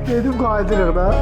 Edip kaydırır da.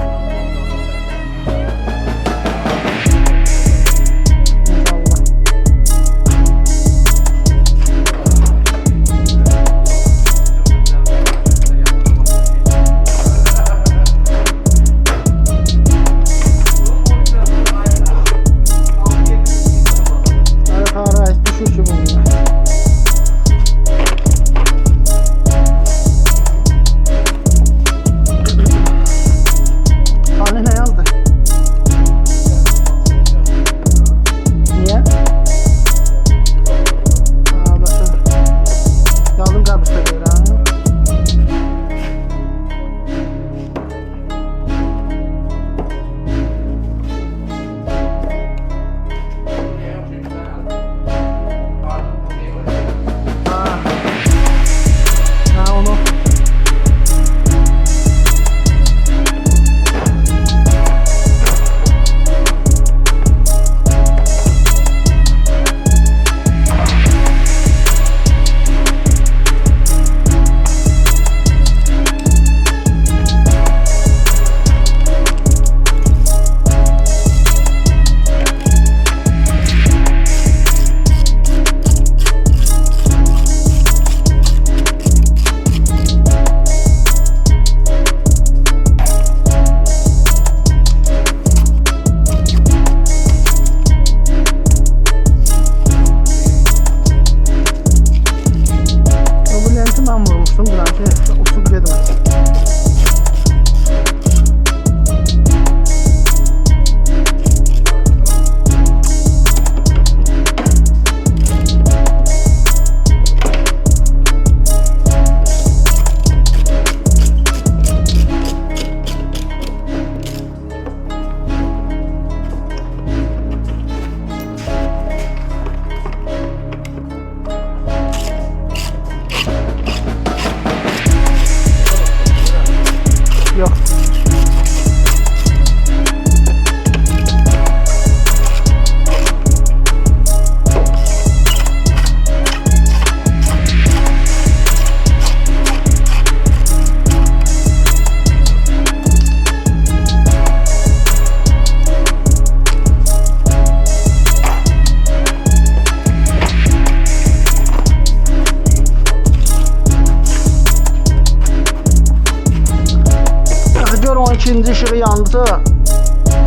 İkinci ışığı yandı.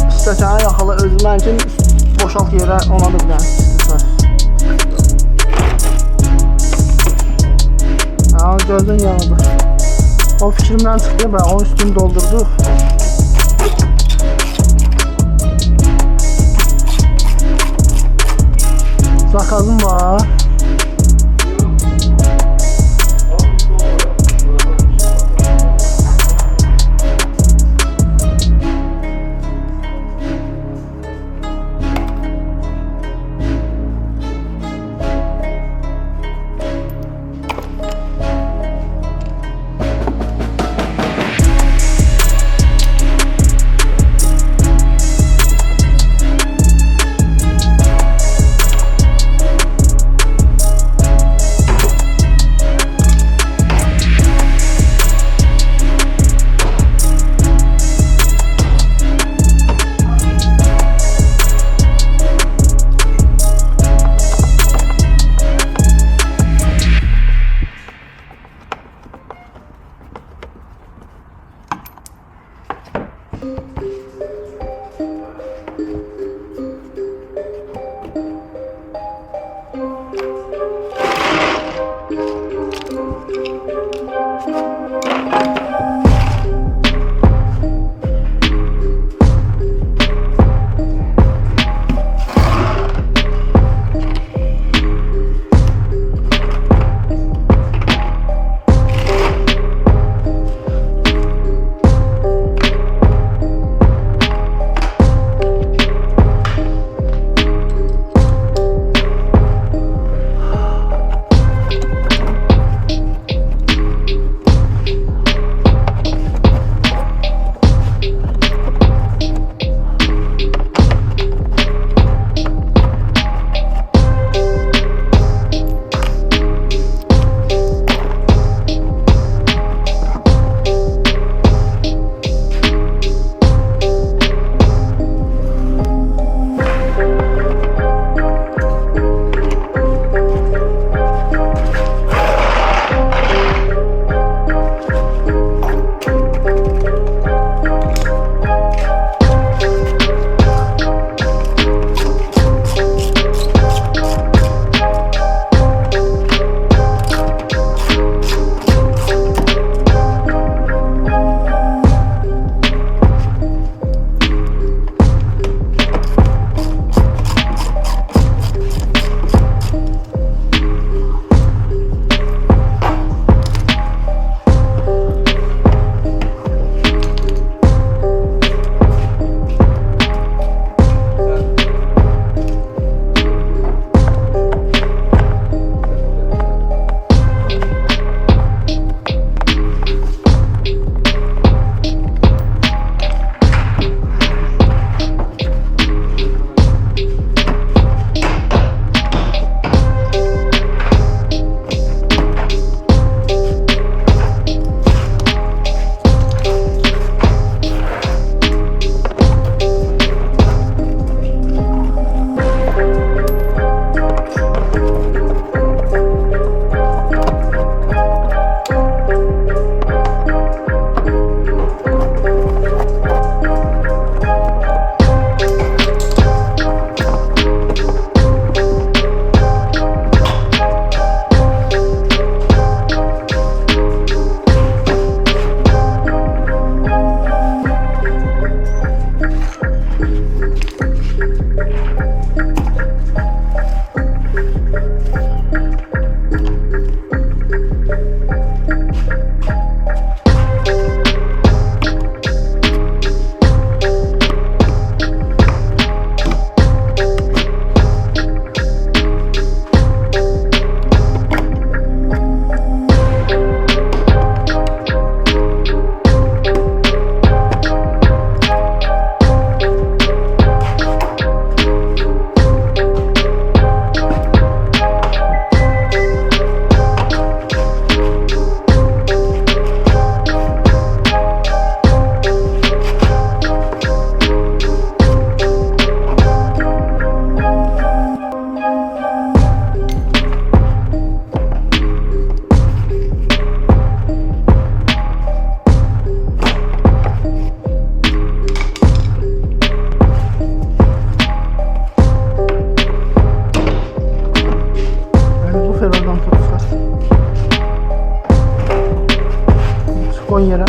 İstəkəni yaxala özündən üçün boşalt yerə ona da bir dənə istisar. Gözdən yandı. O fikrimdən çıxdı. Onun üstünü doldurduq. Zakazım var. Koy yere.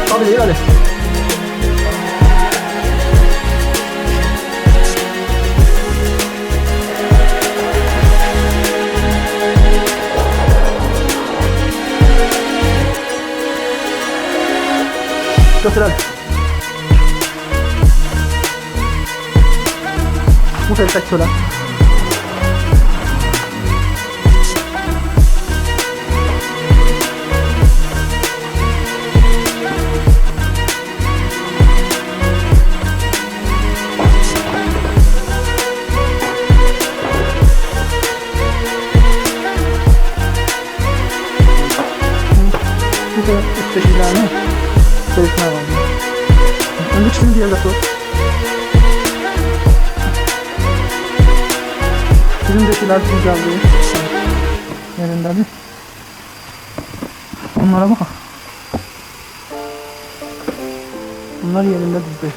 Hadi değil hadi. Götürelim. Bu sefer şöyle. Bu da üsttekilerini koyutmaya var. Önce ikisini bir yerde tut. Bizim dekiler güzel değil. Yerinde bir. Bunlara bak. Bunlar yerinde düz.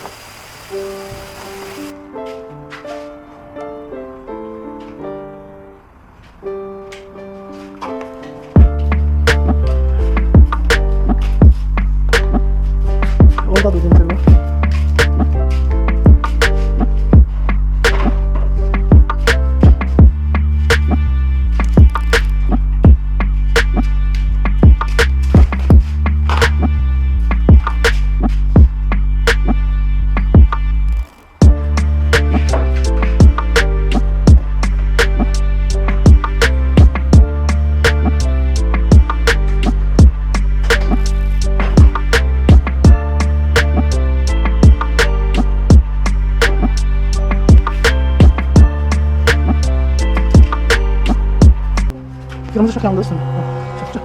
Orada da zincir var. Kırmızı çok yandı üstüne. Çık çık.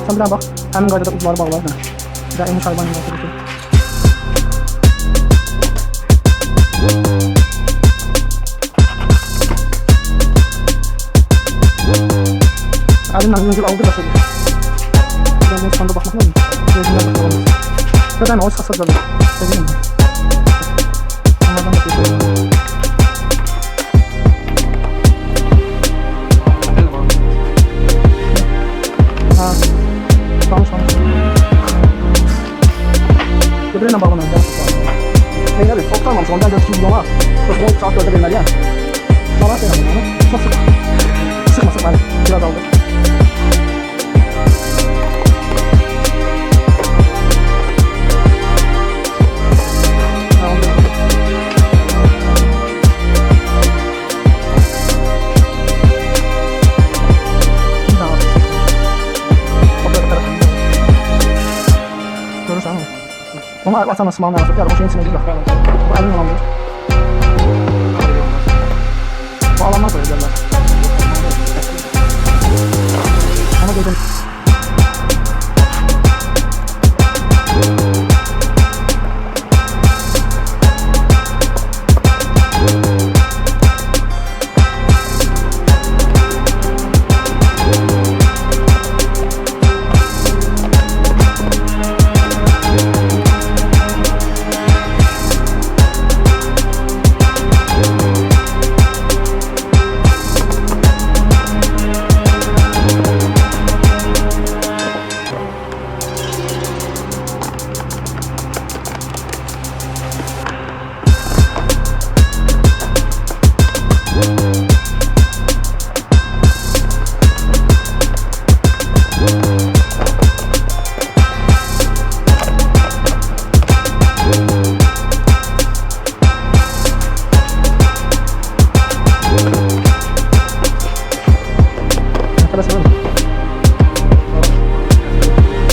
Sen bir daha bak. Hemen gayrıda uzları bağlar. Bir daha inmiş hayvan gibi. Elimden zincir aldı da söylüyor. Ben de standa bakmak lazım. Zincirden bakmak lazım. Ya ben o sasırladım. Seveyim mi? Onlardan da geçiyorum. Ha. Tamam. Göbeğine bağlamaya çalışıyorum. Hey abi, çok tamam. Ondan da şimdi olmaz. Çok 10 saat öyle benler ya. Sonra sen onu. Çok sık. Sıkma. Biraz aldı. Onu atamazsın bana lazım. Yani o şeyin içine gir bak. Bu elin olandır. Bağlanmaz böyle derler. Ama dedim. tepesine mi?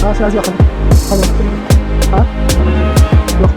Ha biraz yakın. Hadi. Ha? Yok.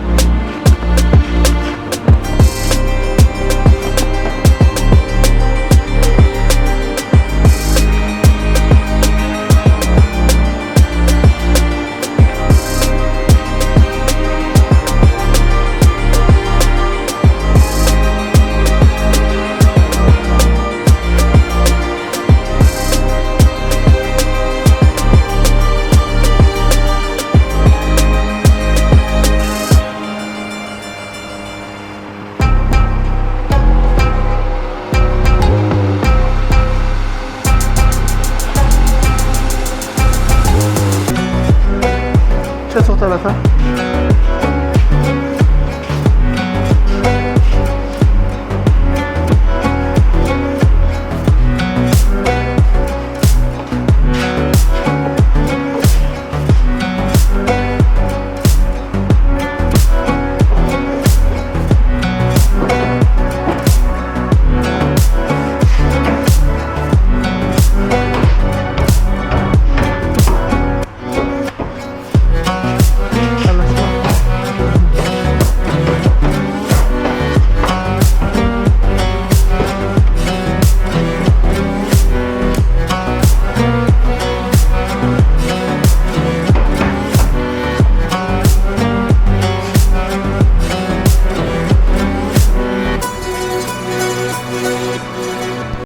Kes o tarafa.